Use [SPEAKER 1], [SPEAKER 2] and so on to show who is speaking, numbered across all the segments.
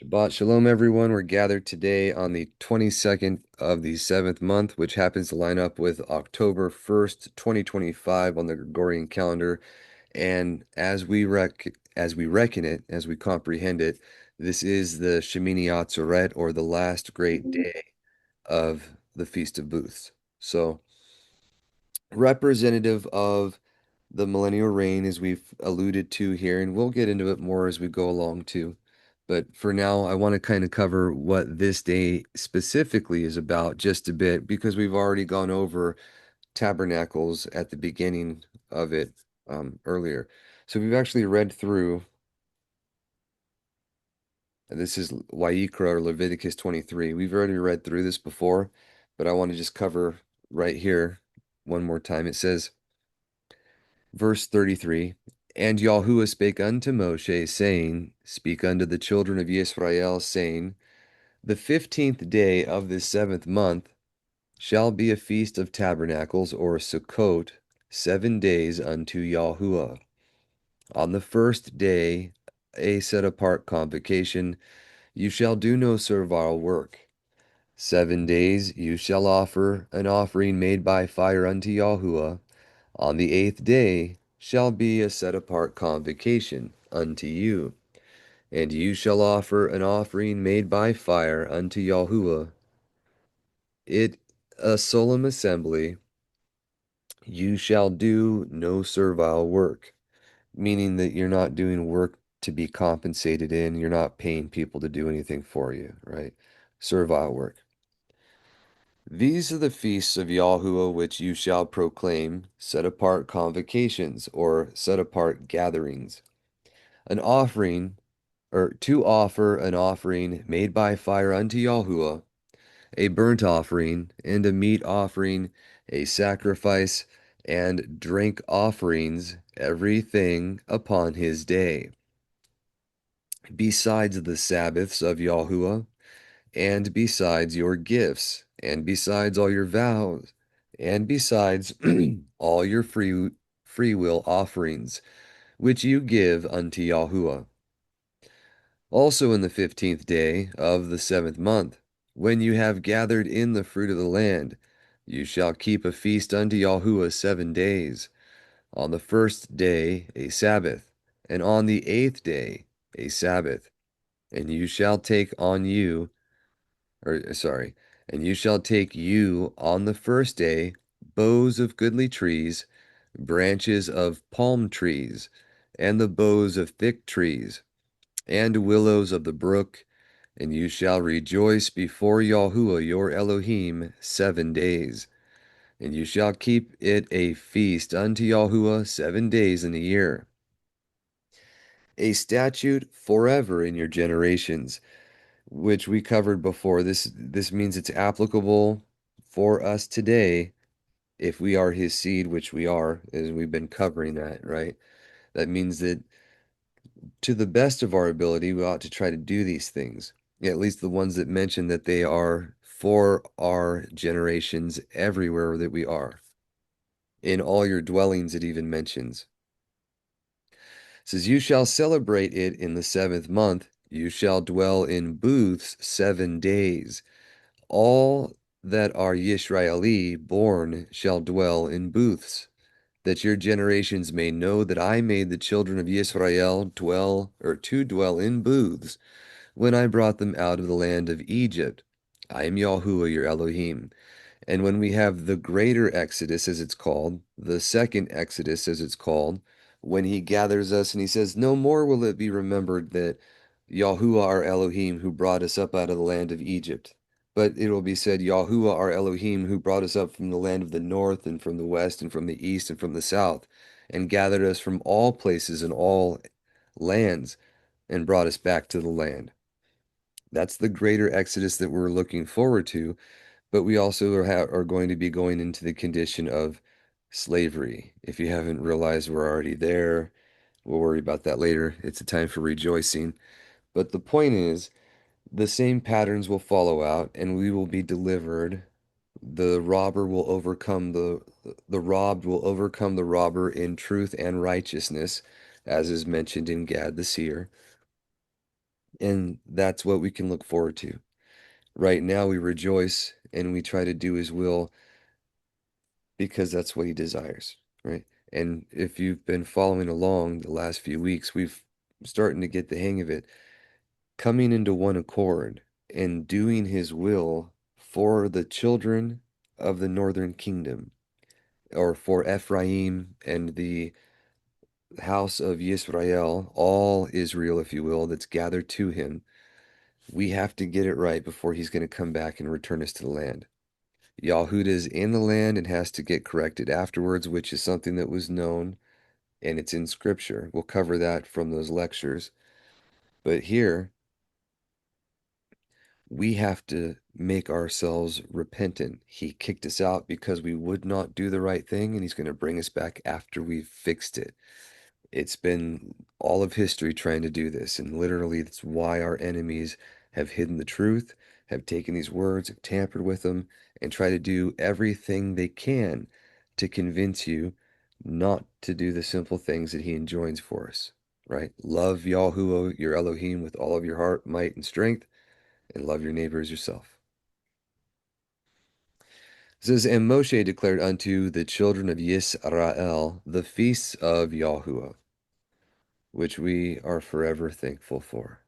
[SPEAKER 1] Shabbat Shalom, everyone. We're gathered today on the 22nd of the seventh month, which happens to line up with October 1st, 2025 on the Gregorian calendar. And as we reckon it, as we comprehend it, this is the Shemini Atzeret, or the last great day of the Feast of Booths. So, representative of the millennial reign, as we've alluded to here, and we'll get into it more as we go along too. But for now, I want to kind of cover what this day specifically is about just a bit, because we've already gone over tabernacles at the beginning of it earlier. So we've actually read through, this is Wayikra or Leviticus 23. We've already read through this before, but I want to just cover right here one more time. It says, verse 33, And Yahuwah spake unto Moshe, saying, Speak unto the children of Israel, saying, The 15th day of this seventh month shall be a feast of tabernacles, or Sukkot, 7 days unto Yahuwah. On the first day, a set apart convocation, you shall do no servile work. 7 days you shall offer an offering made by fire unto Yahuwah. On the 8th day shall be a set apart convocation unto you, and you shall offer an offering made by fire unto Yahuwah. It a solemn assembly. You shall do no servile work, meaning that you're not doing work to be compensated in. You're not paying people to do anything for you, right? Servile work. These are the feasts of Yahuwah which you shall proclaim, set apart convocations, or set apart gatherings. An offering, or to offer an offering made by fire unto Yahuwah, a burnt offering, and a meat offering, a sacrifice, and drink offerings, everything upon his day. Besides the Sabbaths of Yahuwah, and besides your gifts, and besides all your vows, and besides all your free will offerings, which you give unto Yahuwah. Also in the 15th day of the seventh month, when you have gathered in the fruit of the land, you shall keep a feast unto Yahuwah 7 days. On the first day a Sabbath, and on the 8th day a Sabbath. And you shall take on you, or sorry, and you shall take you on the first day boughs of goodly trees, branches of palm trees, and the boughs of thick trees, and willows of the brook, and you shall rejoice before Yahuwah your Elohim 7 days. And you shall keep it a feast unto Yahuwah 7 days in a year, a statute forever in your generations, which we covered before. This means it's applicable for us today if we are his seed, which we are, as we've been covering that, right? That means that to the best of our ability, we ought to try to do these things. At least the ones that mention that they are for our generations everywhere that we are. In all your dwellings, it even mentions. It says, You shall celebrate it in the seventh month. You shall dwell in booths 7 days. All that are Yisraeli born shall dwell in booths, that your generations may know that I made the children of Israel dwell, or to dwell in booths, when I brought them out of the land of Egypt. I am Yahuwah your Elohim. And when we have the greater Exodus, as it's called, the second Exodus, as it's called, when he gathers us and he says, No more will it be remembered that Yahuwah our Elohim who brought us up out of the land of Egypt. But it will be said, Yahuwah our Elohim who brought us up from the land of the north and from the west and from the east and from the south, and gathered us from all places and all lands, and brought us back to the land. That's the greater Exodus that we're looking forward to, but we also are going to be going into the condition of slavery. If you haven't realized, we're already there. We'll worry about that later. It's a time for rejoicing. But the point is, the same patterns will follow out, and we will be delivered. The robber will overcome the robbed will overcome the robber in truth and righteousness, as is mentioned in Gad the seer. And that's what we can look forward to. Right now, we rejoice and we try to do his will because that's what he desires, right? And if you've been following along the last few weeks, we've starting to get the hang of it, coming into one accord and doing his will for the children of the northern kingdom, or for Ephraim and the house of Yisrael, all Israel, if you will, that's gathered to him. We have to get it right before he's going to come back and return us to the land. Yahudah is in the land and has to get corrected afterwards, which is something that was known and it's in scripture. We'll cover that from those lectures. But here, we have to make ourselves repentant. He kicked us out because we would not do the right thing, and he's going to bring us back after we've fixed it. It's been all of history trying to do this, and literally that's why our enemies have hidden the truth, have taken these words, have tampered with them, and try to do everything they can to convince you not to do the simple things that he enjoins for us, right? Love Yahuwah, your Elohim, with all of your heart, might, and strength, and love your neighbor as yourself. It says, and Moshe declared unto the children of Yisrael the feasts of Yahuwah, which we are forever thankful for.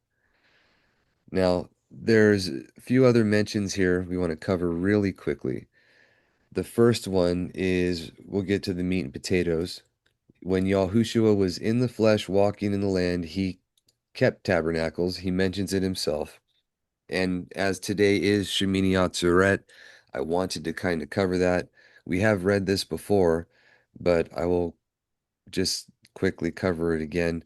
[SPEAKER 1] Now, there's a few other mentions here we want to cover really quickly. The first one is we'll get to the meat and potatoes. When Yahushua was in the flesh walking in the land, he kept tabernacles. He mentions it himself. And as today is Shemini Atzeret, I wanted to kind of cover that. We have read this before, but I will just quickly cover it again.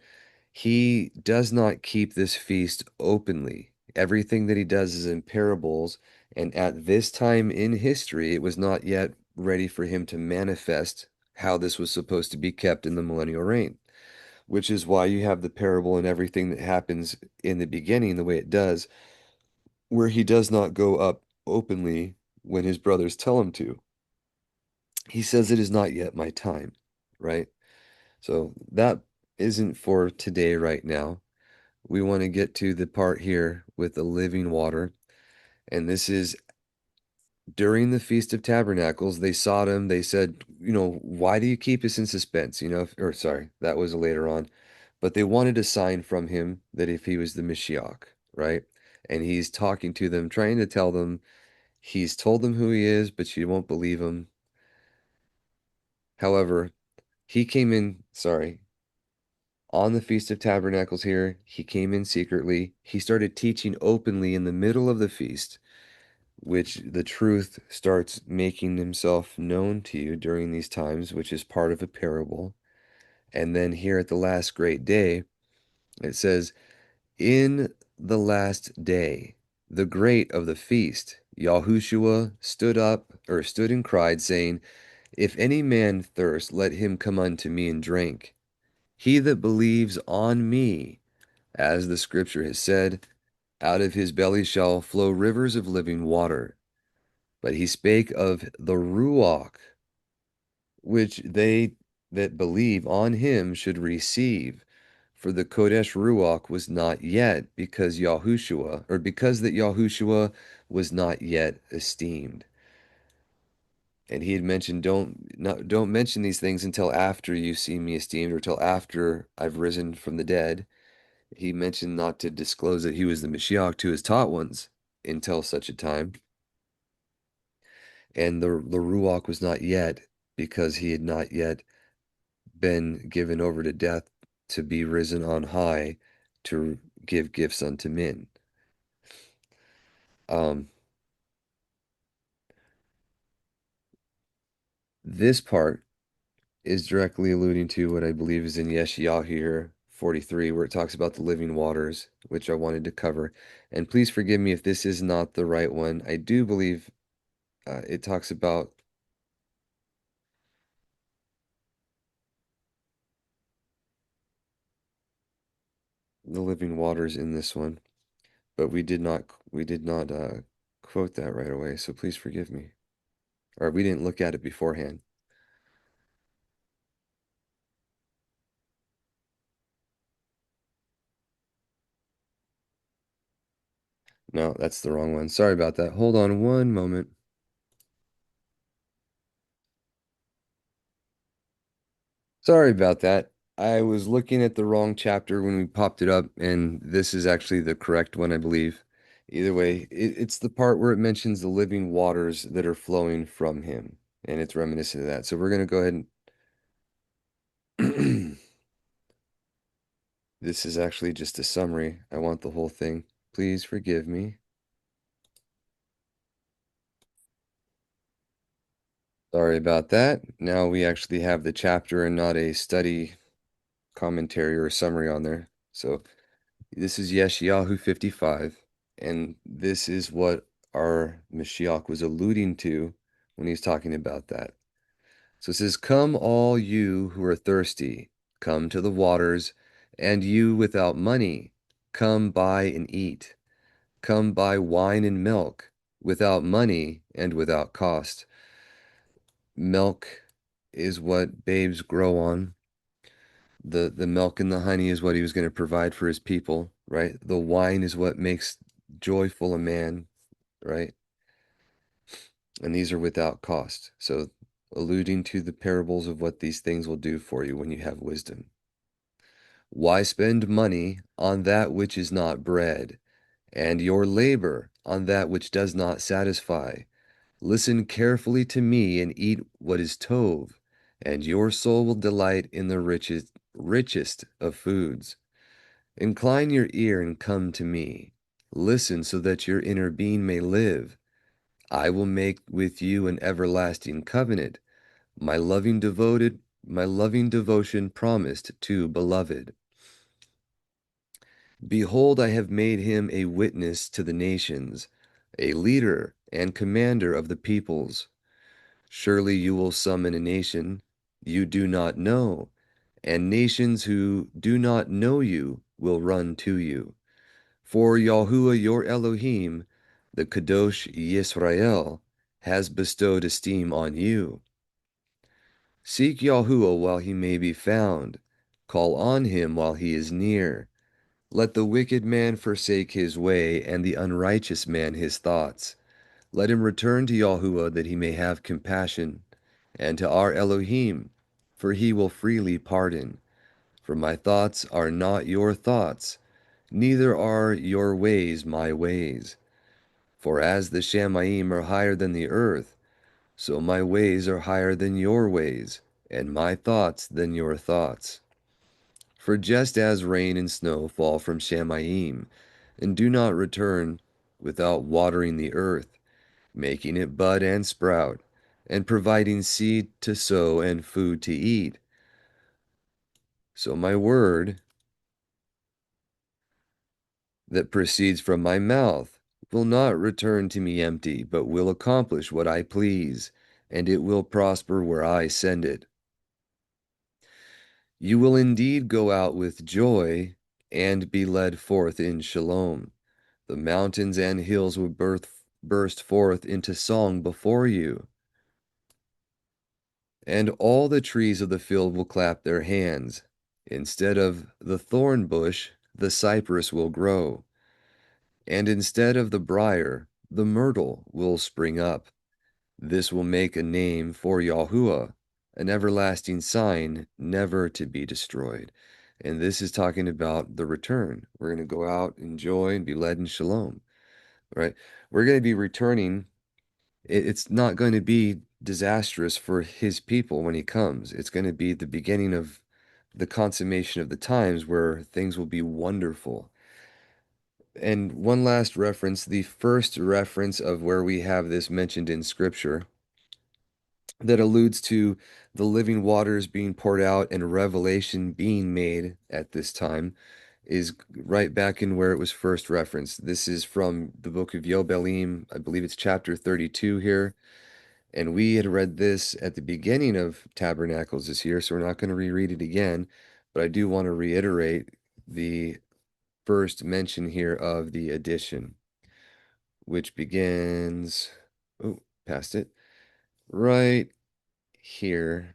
[SPEAKER 1] He does not keep this feast openly. Everything that he does is in parables, and at this time in history, it was not yet ready for him to manifest how this was supposed to be kept in the millennial reign, which is why you have the parable and everything that happens in the beginning the way it does, where he does not go up openly when his brothers tell him to. He says, it is not yet my time, right? So that isn't for today, right now. We want to get to the part here with the living water. And this is during the Feast of Tabernacles. They sought him. They said, why do you keep us in suspense? Or sorry, that was later on. But they wanted a sign from him that if he was the Mashiach, right? And he's talking to them, trying to tell them he's told them who he is, but you won't believe him. However, he came in, sorry, on the Feast of Tabernacles here, he came in secretly. He started teaching openly in the middle of the feast, which the truth starts making himself known to you during these times, which is part of a parable. And then here at the last great day, it says, in the last day, the great of the feast, Yahushua stood and cried, saying, if any man thirst, let him come unto me and drink. He that believes on me, as the scripture has said, out of his belly shall flow rivers of living water. But he spake of the Ruach, which they that believe on him should receive. For the Kodesh Ruach was not yet, because that Yahushua was not yet esteemed. And he had mentioned, don't mention these things until after you see me esteemed, or till after I've risen from the dead. He mentioned not to disclose that he was the Mashiach to his taught ones until such a time. And the Ruach was not yet, because he had not yet been given over to death to be risen on high to give gifts unto men. Um, this part is directly alluding to what I believe is in Yeshayahu here, 43, where it talks about the living waters, which I wanted to cover. And please forgive me if this is not the right one. I do believe it talks about the living waters in this one, but we did not quote that right away, so please forgive me. Or we didn't look at it beforehand. No, that's the wrong one. Sorry about that. Hold on one moment. Sorry about that. I was looking at the wrong chapter when we popped it up, and this is actually the correct one, I believe. Either way, it's the part where it mentions the living waters that are flowing from him, and it's reminiscent of that. So we're going to go ahead and this is actually just a summary. I want the whole thing. Please forgive me. Sorry about that. Now we actually have the chapter and not a study commentary or summary on there. So this is Yeshayahu 55, and this is what our Mashiach was alluding to when he's talking about that. So it says, "Come, all you who are thirsty, come to the waters, and you without money, come buy and eat. Come buy wine and milk, without money and without cost." Milk is what babes grow on. The milk and the honey is what he was going to provide for his people, right? The wine is what makes joyful a man, right? And these are without cost. So alluding to the parables of what these things will do for you when you have wisdom. Why spend money on that which is not bread, and your labor on that which does not satisfy? Listen carefully to me and eat what is tov, and your soul will delight in the richest of foods. Incline your ear and come to me. Listen so that your inner being may live. I will make with you an everlasting covenant, my loving devotion promised to beloved. Behold, I have made him a witness to the nations, a leader and commander of the peoples. Surely you will summon a nation you do not know, and nations who do not know you will run to you. For Yahuwah your Elohim, the Kadosh Yisrael, has bestowed esteem on you. Seek Yahuwah while he may be found. Call on him while he is near. Let the wicked man forsake his way, and the unrighteous man his thoughts. Let him return to Yahuwah that he may have compassion, and to our Elohim, for he will freely pardon. For my thoughts are not your thoughts, neither are your ways my ways. For as the Shamayim are higher than the earth, so my ways are higher than your ways, and my thoughts than your thoughts. For just as rain and snow fall from Shamayim, and do not return without watering the earth, making it bud and sprout, and providing seed to sow and food to eat, so my word that proceeds from my mouth will not return to me empty, but will accomplish what I please, and it will prosper where I send it. You will indeed go out with joy and be led forth in shalom. The mountains and hills will burst forth into song before you, and all the trees of the field will clap their hands. Instead of the thorn bush, the cypress will grow, and instead of the brier, the myrtle will spring up. This will make a name for Yahuwah, an everlasting sign never to be destroyed. And this is talking about the return. We're going to go out in joy and be led in shalom, right? We're going to be returning. It's not going to be disastrous for his people when he comes. It's going to be the beginning of the consummation of the times where things will be wonderful. And one last reference, the first reference of where we have this mentioned in scripture that alludes to the living waters being poured out and revelation being made at this time is right back in where it was first referenced. This is from the book of Yobelim. I believe it's chapter 32 here. And we had read this at the beginning of Tabernacles this year, so we're not going to reread it again. But I do want to reiterate the first mention here of the addition, which begins, oh, past it, right here,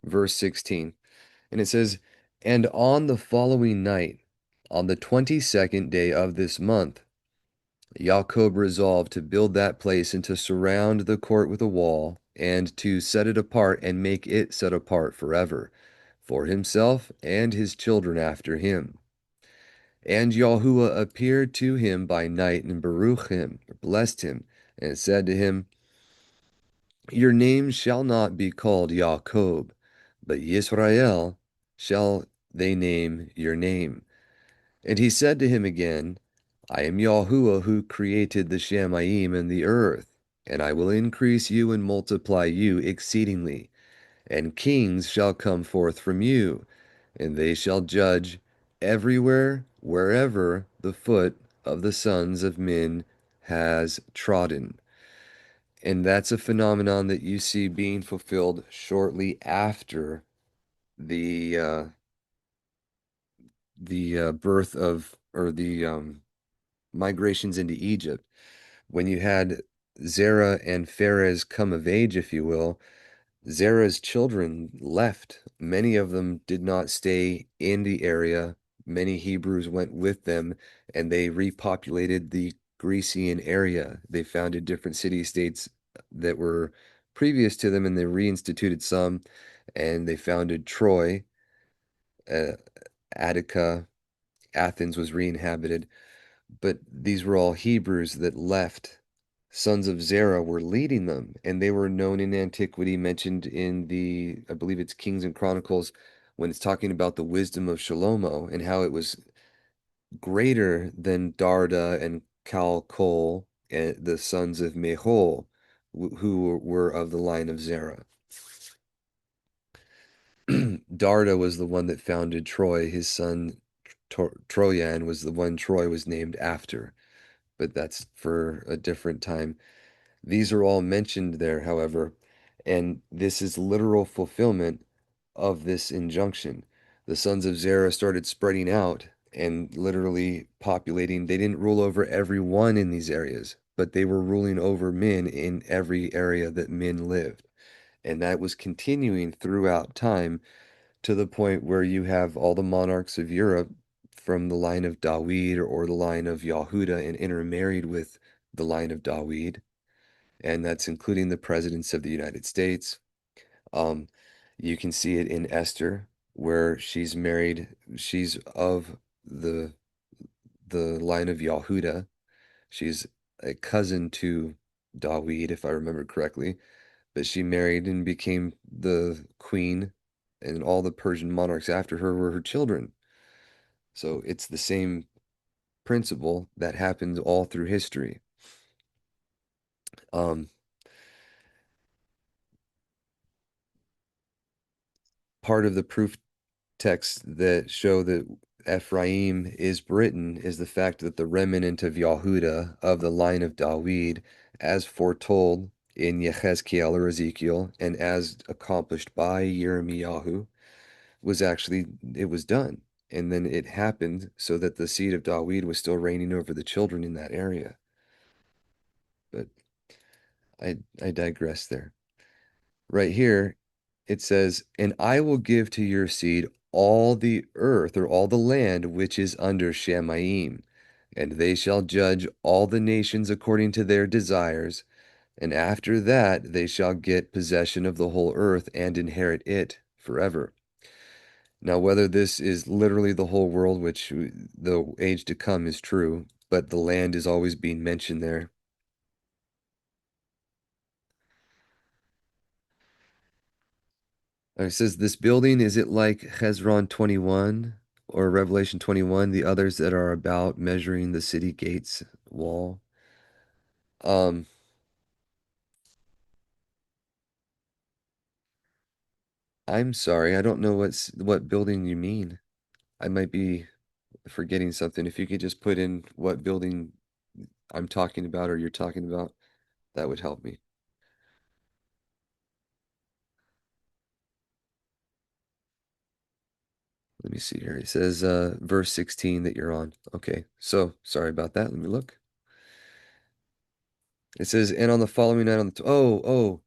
[SPEAKER 1] verse 16. And it says, "And on the following night, on the 22nd day of this month, Jacob resolved to build that place and to surround the court with a wall and to set it apart and make it set apart forever for himself and his children after him. And Yahuwah appeared to him by night and Baruch him, or blessed him, and said to him, Your name shall not be called Jacob, but Yisrael shall they name your name. And he said to him again, I am Yahuwah who created the Shamayim and the earth, and I will increase you and multiply you exceedingly. And kings shall come forth from you, and they shall judge everywhere, wherever the foot of the sons of men has trodden. And that's a phenomenon that you see being fulfilled shortly after the uh, the birth of or the migrations into Egypt. When you had Zerah and Pharez come of age, if you will, Zerah's children left. Many of them did not stay in the area. Many Hebrews went with them and they repopulated the Grecian area. They founded different city states that were previous to them and they reinstituted some and they founded Troy, uh, Attica, Athens was re-inhabited. But these were all Hebrews that left. Sons of Zerah were leading them, and they were known in antiquity, mentioned in I believe it's Kings and Chronicles, when it's talking about the wisdom of Shalomo and how it was greater than Darda and Calcol, the sons of Mehol, who were of the line of Zerah. Darda was the one that founded Troy. His son Troyan was the one Troy was named after, but that's for a different time. These are all mentioned there, however, and this is literal fulfillment of this injunction. The sons of Zerah started spreading out and literally populating. They didn't rule over everyone in these areas, but they were ruling over men in every area that men lived. And that was continuing throughout time to the point where you have all the monarchs of Europe from the line of Dawid or the line of Yahuda and intermarried with the line of Dawid, and that's including the presidents of the United States. Um, you can see it in Esther, where she's married, she's of the the line of Yahuda. She's a cousin to Dawid, if I remember correctly, but she married and became the queen, and all the Persian monarchs after her were her children. So it's the same principle that happened all through history. Um, Part of the proof texts that show that Ephraim is Britain is the fact that the remnant of Yahuda of the line of Dawid, as foretold in Yechezkiel or Ezekiel, and as accomplished by Yirmiyahu, was actually it was done. And then it happened so that the seed of Dawid was still reigning over the children in that area. But I digress there. Right here, it says, And I will give to your seed all the earth or all the land which is under Shamayim, and they shall judge all the nations according to their desires, and after that they shall get possession of the whole earth and inherit it forever. Now, whether this is literally the whole world, which the age to come is true, but the land is always being mentioned there. It says, this building, is it like Hezron 21 or Revelation 21, the others that are about measuring the city gates wall? Um, I'm sorry, I don't know what building you mean. I might be forgetting something. If you could just put in what building I'm talking about or you're talking about, that would help me. Let me see here. It says verse 16 that you're on. Okay, so sorry about that. Let me look. It says, and on the following night on the oh,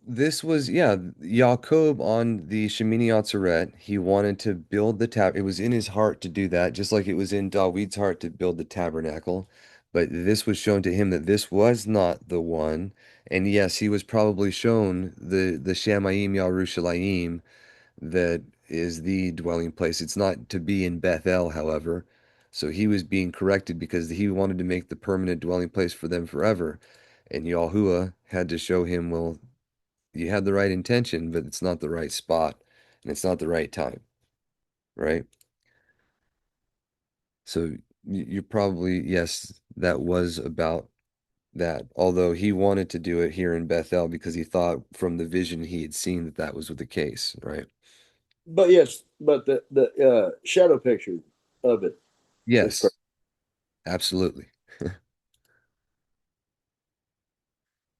[SPEAKER 1] This was, yeah, Jacob on the Shemini Atzeret. He wanted to build the tab. It was in his heart to do that, just like it was in David's heart to build the tabernacle. But this was shown to him that this was not the one. And yes, he was probably shown the Shamayim Yerushalayim that is the dwelling place. It's not to be in Bethel, however. So he was being corrected because he wanted to make the permanent dwelling place for them forever. And Yahuwah had to show him, well, you had the right intention, but it's not the right spot and it's not the right time, right? So you're probably, yes, that was about that. Although he wanted to do it here in Bethel because he thought from the vision he had seen that that was the case, right?
[SPEAKER 2] But yes, but the shadow picture of it is
[SPEAKER 1] Yes,
[SPEAKER 2] perfect.
[SPEAKER 1] absolutely.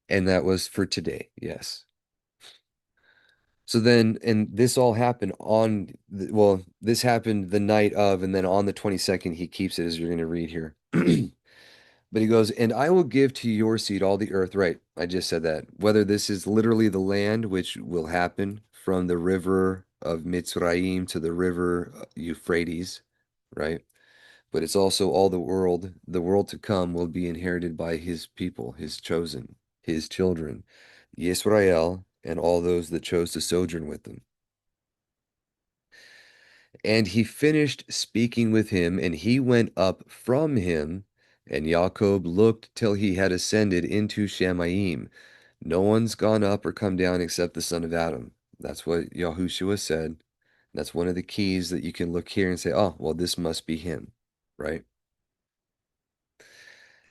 [SPEAKER 1] And that was for today, yes. So then, and this all happened on, well, this happened the night of, and then on the 22nd, he keeps it as you're going to read here. But he goes, and I will give to your seed all the earth. Right. I just said that. Whether this is literally the land, which will happen from the river of Mitzrayim to the river Euphrates, right? But it's also all the world to come will be inherited by his people, his chosen, his children, Yisrael, and all those that chose to sojourn with them. And he finished speaking with him, and he went up from him, and Jacob looked till he had ascended into Shamayim. No one's gone up or come down except the son of Adam. That's what Yahushua said. That's one of the keys that you can look here and say, oh, well, this must be him, right?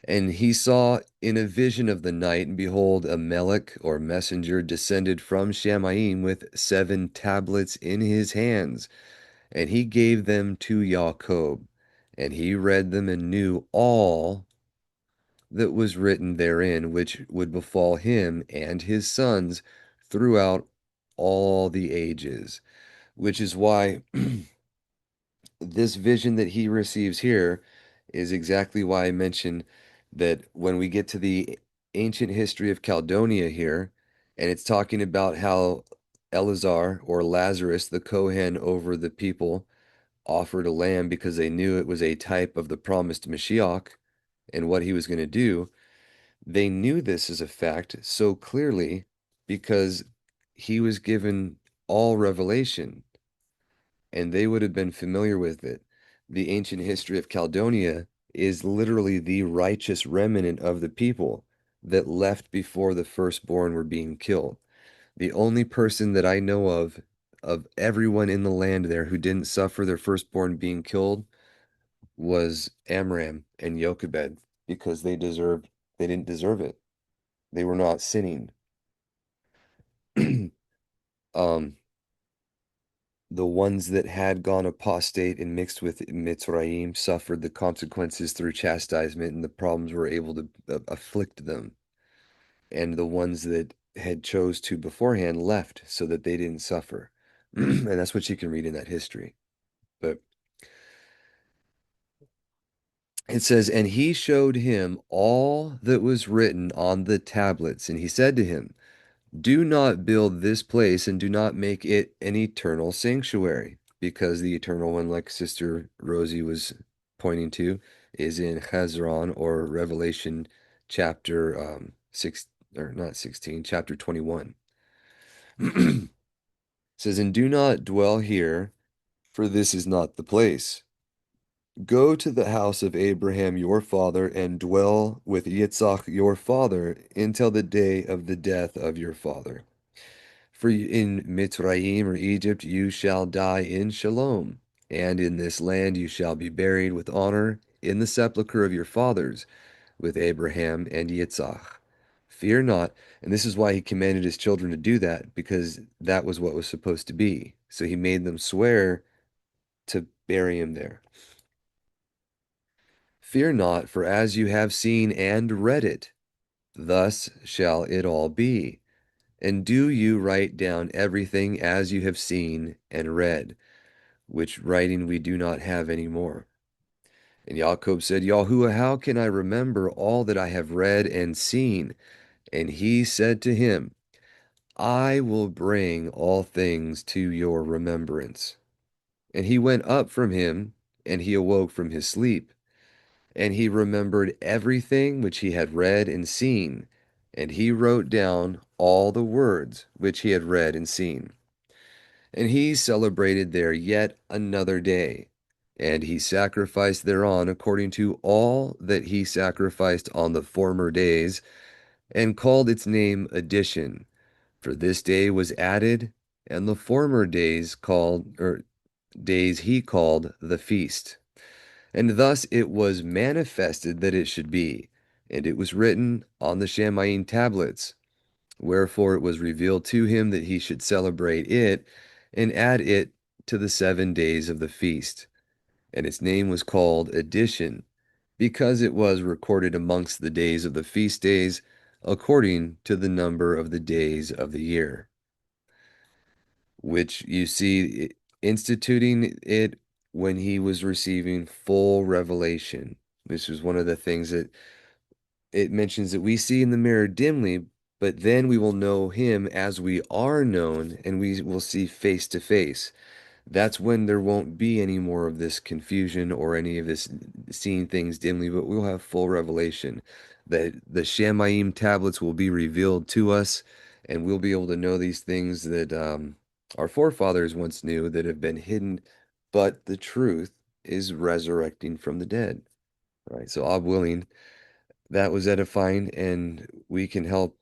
[SPEAKER 1] And he saw in a vision of the night, and behold, a melech or messenger descended from Shamayim with 7 tablets in his hands. And he gave them to Jacob, and he read them and knew all that was written therein, which would befall him and his sons throughout all the ages. Which is why this vision that he receives here is exactly why I mentioned that when we get to the ancient history of Caldonia here, and it's talking about how Eleazar or Lazarus, the Kohen over the people, offered a lamb because they knew it was a type of the promised Mashiach and what he was going to do. They knew this as a fact so clearly because he was given all revelation and they would have been familiar with it. The ancient history of Caldonia is literally the righteous remnant of the people that left before the firstborn were being killed. The only person that I know of everyone in the land there who didn't suffer their firstborn being killed was Amram and Jochebed because they didn't deserve it. They were not sinning. um the ones that had gone apostate and mixed with Mitzrayim suffered the consequences through chastisement, and the problems were able to afflict them. And the ones that had chose to beforehand left so that they didn't suffer. And that's what you can read in that history. But it says, and he showed him all that was written on the tablets, and he said to him, do not build this place and do not make it an eternal sanctuary, because the eternal one, like Sister Rosie was pointing to, is in Hezron or Revelation chapter 6 or not 16, chapter 21. It says, and do not dwell here, for this is not the place. Go to the house of Abraham your father and dwell with Yitzhak your father until the day of the death of your father. For in Mitzrayim or Egypt you shall die in shalom, and in this land you shall be buried with honor in the sepulchre of your fathers, with Abraham and Yitzhak. Fear not. And this is why he commanded his children to do that, because that was what was supposed to be. So he made them swear to bury him there. Fear not, for as you have seen and read it, thus shall it all be. And do you write down everything as you have seen and read, which writing we do not have any more. And Jacob said, Yahuwah, how can I remember all that I have read and seen? And he said to him, I will bring all things to your remembrance. And he went up from him, and he awoke from his sleep, and he remembered everything which he had read and seen, and he wrote down all the words which he had read and seen. And he celebrated there yet another day, and he sacrificed thereon according to all that he sacrificed on the former days, and called its name Addition. For this day was added, and the former days called, or days he called the feast. And thus it was manifested that it should be, and it was written on the Shamayim tablets. Wherefore it was revealed to him that he should celebrate it and add it to the 7 days of the feast. And its name was called Addition, because it was recorded amongst the days of the feast days, according to the number of the days of the year. Which you see instituting it when he was receiving full revelation. This was one of the things that it mentions that we see in the mirror dimly, but then we will know him as we are known, and we will see face to face. That's when there won't be any more of this confusion or any of this seeing things dimly, but we'll have full revelation. That the Shamayim tablets will be revealed to us, and we'll be able to know these things that our forefathers once knew that have been hidden, but the truth is resurrecting from the dead. Right? So, God willing, that was edifying, and we can help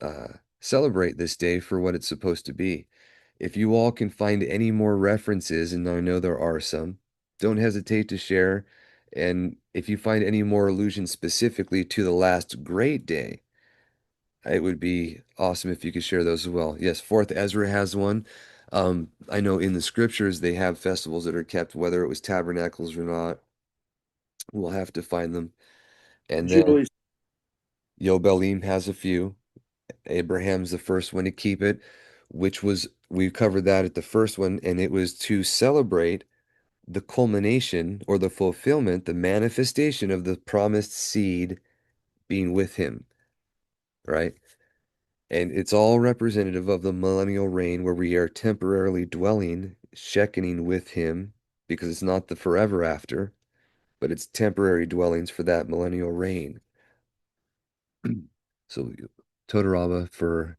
[SPEAKER 1] uh, celebrate this day for what it's supposed to be. If you all can find any more references, and I know there are some, don't hesitate to share. And if you find any more allusions specifically to the last great day, it would be awesome if you could share those as well. Yes, Fourth Ezra has one. I know in the scriptures they have festivals that are kept, whether it was tabernacles or not. We'll have to find them. And then
[SPEAKER 2] Julie,
[SPEAKER 1] Yobelim has a few. Abraham's the first one to keep it, which was, we covered that at the first one, and it was to celebrate the culmination or the fulfillment, the manifestation of the promised seed being with him, right? And it's all representative of the millennial reign where we are temporarily dwelling, shekinning with him, because it's not the forever after, but it's temporary dwellings for that millennial reign. So, Todaraba for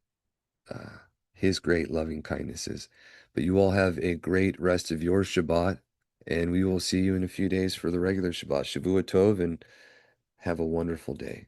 [SPEAKER 1] uh, his great loving kindnesses. But you all have a great rest of your Shabbat, and we will see you in a few days for the regular Shabbat. Shavua Tov, and have a wonderful day.